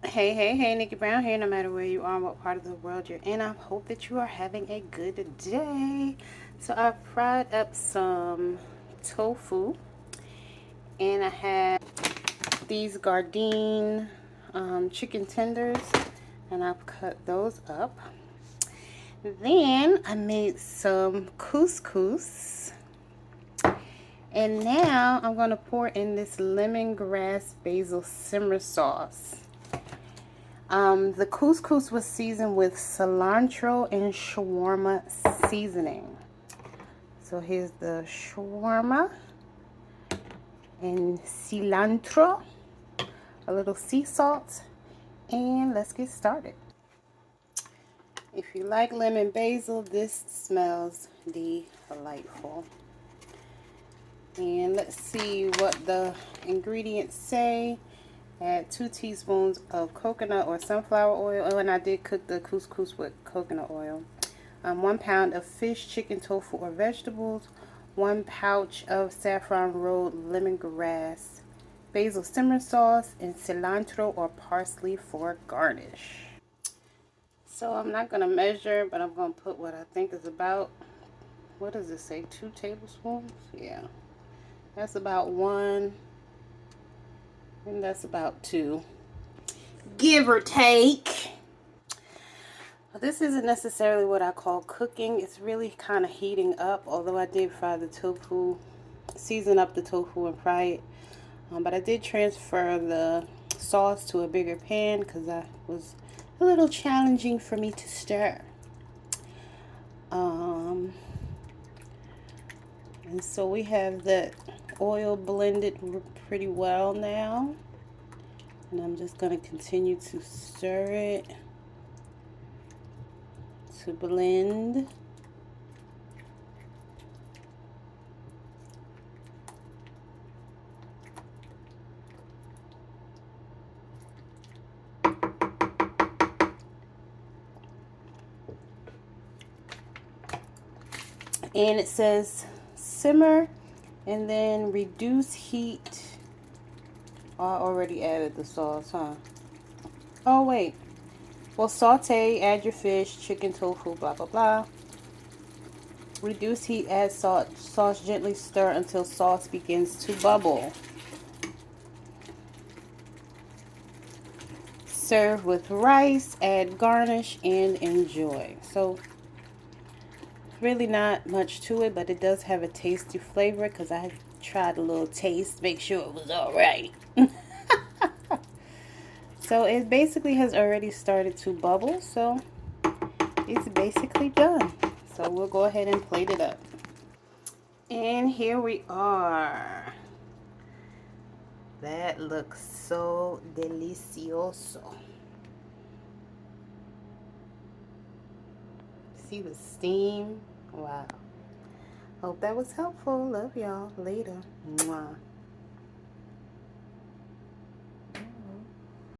Hey, Nikki Brown here. No matter where you are, what part of the world you're in, I hope that you are having a good day. So I fried up some tofu, and I have these Gardein chicken tenders, and I've cut those up. Then I made some couscous, and now I'm going to pour in this lemongrass basil simmer sauce. The couscous was seasoned with cilantro and shawarma seasoning. So here's the shawarma and cilantro, a little sea salt, and let's get started. If you like lemon basil, this smells delightful. And let's see what the ingredients say. Add 2 teaspoons of coconut or sunflower oil. Oh, and I did cook the couscous with coconut oil. 1 pound of fish, chicken, tofu, or vegetables. 1 pouch of saffron rolled lemongrass, basil simmer sauce, and cilantro or parsley for garnish. So I'm not going to measure, but I'm going to put what I think is about, what does it say, 2 tablespoons? Yeah, that's about 1. And that's about 2, give or take. This isn't necessarily what I call cooking. It's really kind of heating up, although I did fry the tofu, season up the tofu and fry it. But I did transfer the sauce to a bigger pan because that was a little challenging for me to stir. And so we have the oil blended pretty well now. And I'm just going to continue to stir it to blend. And it says simmer and then reduce heat. Oh, I already added the sauce, huh? Oh, wait. Well, saute, add your fish, chicken, tofu, blah, blah, blah. Reduce heat, add salt. Sauce gently stir until sauce begins to bubble. Serve with rice, add garnish, and enjoy. So, really not much to it, but it does have a tasty flavor because I tried a little taste, make sure it was all right. So it basically has already started to bubble, so it's basically done. So we'll go ahead and plate it up. And here we are. That looks so delicioso. See the steam? Wow. Hope that was helpful. Love y'all. Later. Mwah.